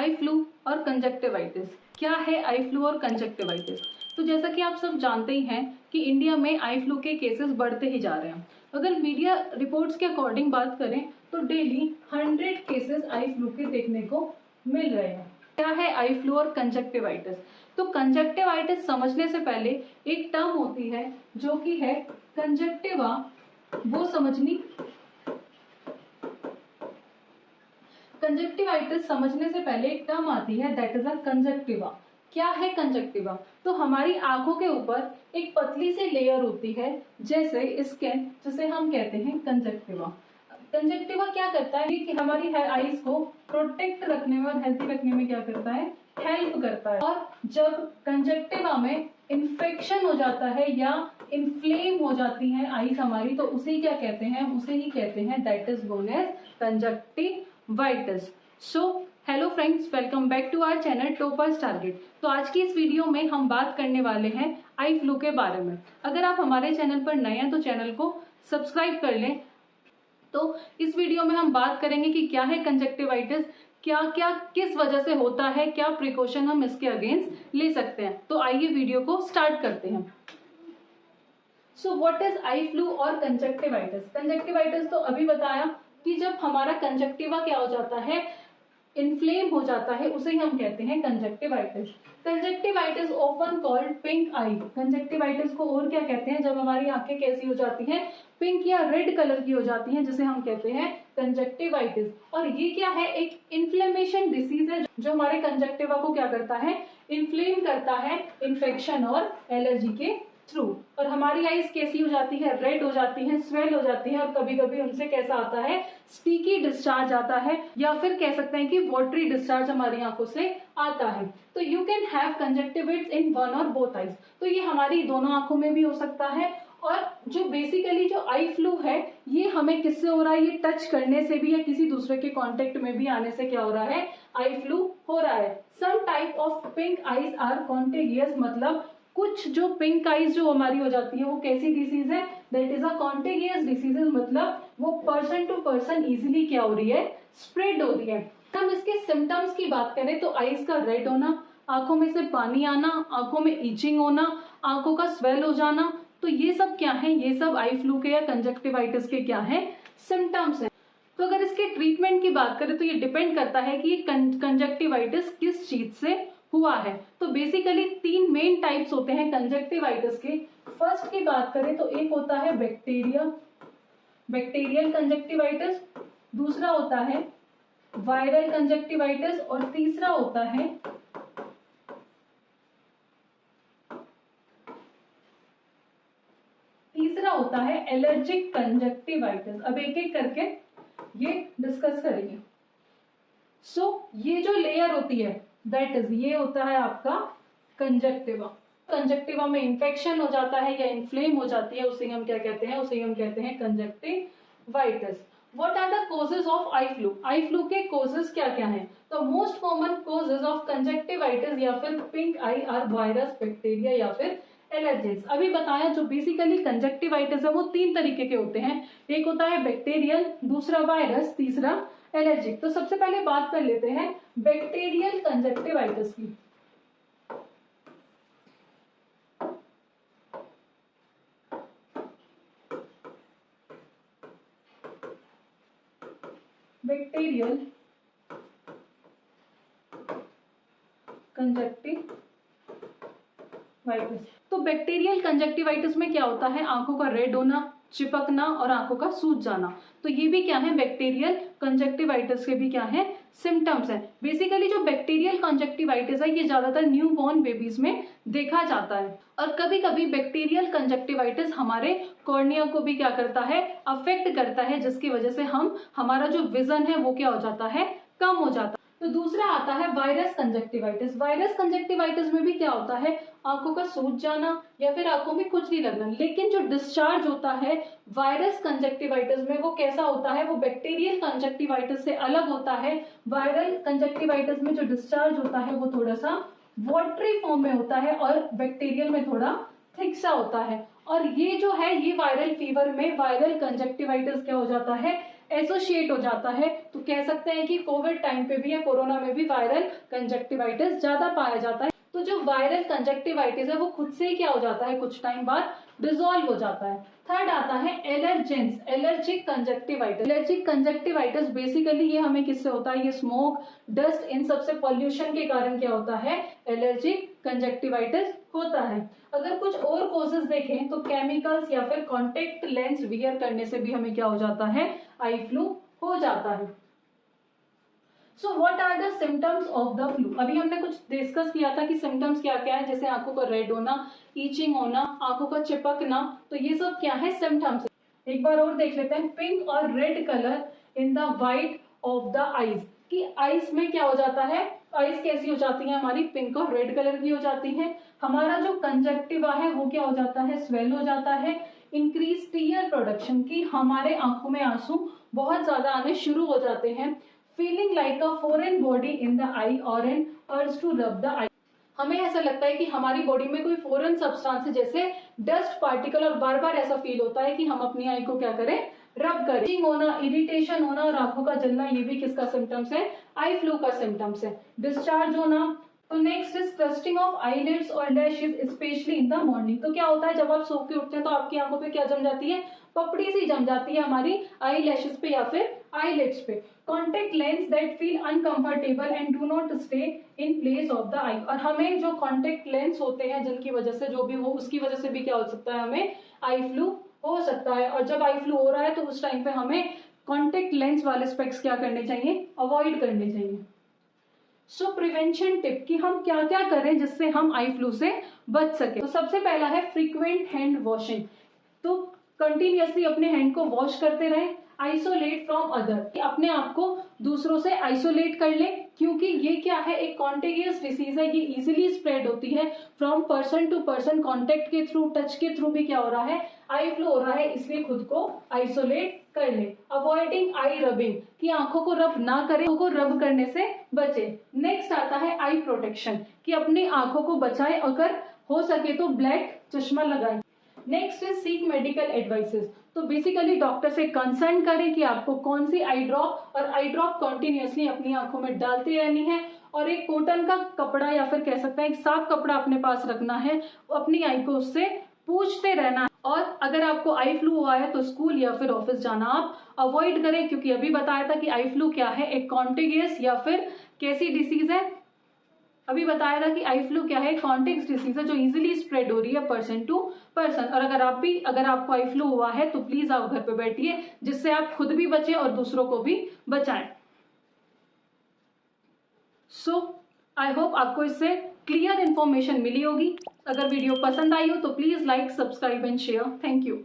Eye flu और conjunctivitis. क्या है आई फ्लू और कंजक्टिवाइटिस? तो जैसा कि आप सब जानते ही हैं कि इंडिया में आई फ्लू के केसेस बढ़ते ही जा रहे हैं। अगर मीडिया रिपोर्ट्स के अकॉर्डिंग बात करें तो डेली 100 केसेस आई फ्लू के देखने को मिल रहे हैं। क्या है आई फ्लू और कंजक्टिवाइटिस? तो कंजक्टिवाइटिस समझने से पहले एक टर्म होती है जो कि है कंजक्टिवा, वो समझनी। कंजक्टिवाइटिस समझने से पहले एक टर्म आती है दैट इज अ कंजक्टिवा। क्या है कंजक्टिवा? तो हमारी आंखों के ऊपर एक पतली सी लेयर होती है जैसे स्किन, जिसे हम कहते हैं कंजक्टिवा। कंजक्टिवा क्या करता है कि हमारी आईज को प्रोटेक्ट रखने में और हेल्थी रखने में क्या करता है, हेल्प करता है। और जब कंजक्टिवा में इन्फेक्शन हो जाता है या इन्फ्लेम हो जाती है आईज हमारी, तो उसे क्या कहते हैं, उसे ही कहते हैं that is known as conjunctivitis. So hello friends, welcome back to our channel toppers target. तो आज की इस वीडियो में हम बात करने वाले हैं आई फ्लू के बारे में। अगर आप हमारे चैनल पर नए हैं तो चैनल को सब्सक्राइब कर लें। तो इस वीडियो में हम बात करेंगे कि क्या है कंजक्टिवाइटिस, क्या क्या किस वजह से होता है, क्या प्रिकॉशन हम इसके अगेंस्ट ले सकते हैं। तो आइए वीडियो को स्टार्ट करते हैं। So what is eye flu और कंजक्टिवाइटिस? कंजक्टिवाइटिस तो अभी बताया कि जब हमारा कंजक्टिवा क्या हो जाता है, इन्फ्लेम हो जाता है, उसे ही हम कहते हैं conjunctivitis. Conjunctivitis often called pink eye. Conjunctivitis को और क्या कहते हैं, जब हमारी आंखें कैसी हो जाती हैं, पिंक या रेड कलर की हो जाती हैं, जिसे हम कहते हैं कंजक्टिवाइटिस। और ये क्या है, एक इन्फ्लेमेशन डिसीज है जो हमारे कंजक्टिवा को क्या करता है, इन्फ्लेम करता है इन्फेक्शन और एलर्जी के थ्रू। और हमारी आईज कैसी हो जाती है, रेड हो जाती है, स्वेल हो जाती है, और कभी कभी उनसे कैसा आता है, स्टिकी डिस्चार्ज आता है, या फिर कह सकते हैं कि वाटरी डिस्चार्ज हमारी आंखों से आता है। तो you can have conjunctivitis in one or both eyes. तो ये हमारी दोनों आंखों में भी हो सकता है। और जो बेसिकली जो आई फ्लू है, ये हमें किससे हो रहा है, ये टच करने से भी या किसी दूसरे के कांटेक्ट में भी आने से क्या हो रहा है, आई फ्लू हो रहा है। Some type of pink eyes are contagious, मतलब कुछ जो पिंक आईज जो हमारी हो जाती है वो कैसी डिसीज है, दैट इज अ कॉन्टेगियस डिसीज, मतलब वो पर्सन टू पर्सन इजिली क्या हो रही है, स्प्रेड हो रही है। हम इसके सिम्टम्स की बात करें तो आईज का रेड होना, आंखों में से पानी आना, आंखों में इचिंग होना, आंखों का स्वेल हो जाना, तो ये सब क्या है, ये सब आई फ्लू के या कंजक्टिवाइटिस के क्या है, सिम्टम्स है। तो अगर इसके ट्रीटमेंट की बात करें तो ये डिपेंड करता है कि ये कंजक्टिवाइटिस किस चीज से हुआ है। तो बेसिकली 3 मेन टाइप्स होते हैं कंजक्टिवाइटिस के। फर्स्ट की बात करें तो एक होता है बैक्टीरियल कंजक्टिवाइटिस, दूसरा होता है वायरल कंजक्टिवाइटिस, और तीसरा होता है एलर्जिक कंजक्टिवाइटिस। अब एक एक करके ये डिस्कस करेंगे। सो ये जो लेयर होती है दैट इज, ये होता है आपका कंजक्टिवा। कंजक्टिवा में इंफेक्शन हो जाता है या इन्फ्लेम हो जाती है, उसे हम क्या कहते हैं, उसे हम कहते हैं conjunctivitis. What are the causes of eye flu? Eye flu के कॉजेज क्या क्या हैं? तो most common causes of conjunctivitis या फिर pink eye are virus, bacteria या फिर एलर्जेंस। अभी बताया जो बेसिकली कंजक्टिवाइटिस है वो 3 तरीके के होते हैं, एक होता है बैक्टीरियल, दूसरा वायरस, तीसरा एलर्जिक। तो सबसे पहले बात कर लेते हैं बैक्टीरियल कंजक्टिवाइटिस की। Bacterial conjunctivitis. तो बैक्टीरियल कंजक्टिवाइटिस में क्या होता है, आंखों का रेड होना, चिपकना और आंखों का सूज जाना। तो ये भी क्या है, बैक्टीरियल कंजक्टिवाइटिस के भी क्या है, सिम्टम्स है। बेसिकली जो बैक्टीरियल कंजक्टिवाइटिस है ये ज्यादातर न्यू बॉर्न बेबीज में देखा जाता है। और कभी कभी बैक्टीरियल कंजक्टिवाइटिस हमारे कॉर्निया को भी क्या करता है, अफेक्ट करता है, जिसकी वजह से हमारा जो विजन है वो क्या हो जाता है, कम हो जाता है। तो दूसरा आता है वायरस कंजक्टिवाइटिस। वायरस कंजक्टिवाइटिस में भी क्या होता है, आंखों का सूज जाना या फिर आंखों में खुजली लगना। लेकिन जो डिस्चार्ज होता है वायरस कंजक्टिवाइटिस में वो कैसा होता है, वो बैक्टीरियल कंजक्टिवाइटिस से अलग होता है। वायरल कंजक्टिवाइटिस में जो डिस्चार्ज होता है वो थोड़ा सा वाटरी फॉर्म में होता है और बैक्टीरियल में थोड़ा थिक सा होता है। और ये जो है, ये वायरल फीवर में वायरल कंजक्टिवाइटिस क्या हो जाता है, एसोसिएट हो जाता है, तो कह सकते हैं कि कोविड टाइम पे भी या कोरोना में भी वायरल कंजक्टिवाइटिस ज्यादा पाया जाता है। तो जो वायरल कंजक्टिवाइटिस है वो खुद से ही क्या हो जाता है, कुछ टाइम बाद डिसॉल्व हो जाता है। थर्ड आता है allergens, allergic conjunctivitis. Allergic conjunctivitis basically ये हमें किससे होता है, ये स्मोक, डस्ट, इन सबसे पॉल्यूशन के कारण क्या होता है, एलर्जिक कंजक्टिवाइटिस होता है। अगर कुछ और कॉजेज देखें तो केमिकल्स या फिर कॉन्टेक्ट लेंस वियर करने से भी हमें क्या हो जाता है, आई फ्लू हो जाता है। So what are the symptoms of the flu. अभी हमने कुछ डिस्कस किया था कि सिम्टम्स क्या क्या है, जैसे आंखों का रेड होना, ईचिंग होना, आंखों का चिपकना, तो ये सब क्या है, सिम्टम्स। एक बार और देख लेते हैं, पिंक और red colour in the white of the eyes, कि आईज में क्या हो जाता है, आईज कैसी हो जाती है हमारी, पिंक और रेड कलर की हो जाती है। हमारा जो कंजक्टिवा है वो क्या हो जाता है, स्वेल हो जाता है। इंक्रीज टीयर प्रोडक्शन, की हमारे आंखों में आंसू बहुत ज्यादा आने शुरू हो जाते हैं। Feeling like a foreign body in the eye और an urge to rub the आई, हमें ऐसा लगता है कि हमारी बॉडी में कोई फॉरेन सब्सटेंस है, जैसे डस्ट पार्टिकल, और बार बार ऐसा फील होता है कि हम अपनी आई को क्या करें, रब करें। इचिंग होना, इरिटेशन होना और आंखों का जलना, ये भी किसका सिम्टम्स है, आई फ्लू का सिम्टम्स है। डिस्चार्ज होना। तो next is clustering of eyelids और lashes especially in the morning. तो क्या होता है, जब आप सो के उठते हैं तो आपकी आंखों पे क्या जम जाती है, पपड़ी सी जम जाती है हमारी आई लैशेस पे या फिर आईलिड्स पे। Contact lens that feel uncomfortable and do not stay in place of the eye, और हमें जो कॉन्टेक्ट लेंस होते हैं जिनकी वजह से जो भी हो, उसकी वजह से भी क्या हो सकता है, हमें आई फ्लू हो सकता है। और जब आई फ्लू हो रहा है तो उस टाइम पे हमें कॉन्टेक्ट लेंस वाले स्पेक्स क्या करने चाहिए, अवॉइड करने चाहिए। सो प्रिवेंशन टिप, कि हम क्या क्या करें जिससे हम आई फ्लू से बच सके। तो सबसे पहला है फ्रीक्वेंट हैंड वॉशिंग, तो कंटिन्यूअसली अपने हैंड को वॉश करते रहें। आइसोलेट फ्रॉम अदर, अपने आप को दूसरों से आइसोलेट कर ले, क्योंकि ये क्या है, एक कॉन्टेगियस डिसीज है, ये इजीली स्प्रेड होती है from person to person, contact के थ्रू, टच के थ्रू भी क्या हो रहा है, आई फ्लू हो रहा है, इसलिए खुद को आइसोलेट कर ले। अवॉइडिंग आई रबिंग, कि आंखों को रब ना करें, आंखों को रब करने से बचे। नेक्स्ट आता है आई प्रोटेक्शन, कि अपनी आंखों को बचाए, अगर हो सके तो ब्लैक चश्मा लगाएं। Next is seek medical advices, तो बेसिकली डॉक्टर से कंसल्ट करें कि आपको कौन सी आई ड्रॉप, और आई ड्रॉप कंटिन्यूअसली अपनी आंखों में डालती रहनी है, और एक कॉटन का कपड़ा या फिर कह सकते हैं एक साफ कपड़ा अपने पास रखना है, अपनी आई को उससे पूछते रहना है। और अगर आपको आई फ्लू हुआ है तो स्कूल या फिर ऑफिस जाना आप अवॉइड करें, क्योंकि अभी बताया था कि आई फ्लू क्या है, एक कॉन्टेगियस या फिर कैसी डिसीज है, अभी बताया था कि आई फ्लू क्या है, कॉन्टेक्ट डिसीज है जो इजीली स्प्रेड हो रही है पर्सन टू पर्सन। और अगर आपको आई फ्लू हुआ है तो प्लीज आप घर पे बैठिए, जिससे आप खुद भी बचें और दूसरों को भी बचाएं। सो आई होप आपको इससे क्लियर इंफॉर्मेशन मिली होगी। अगर वीडियो पसंद आई हो तो please like, subscribe and share. Thank you.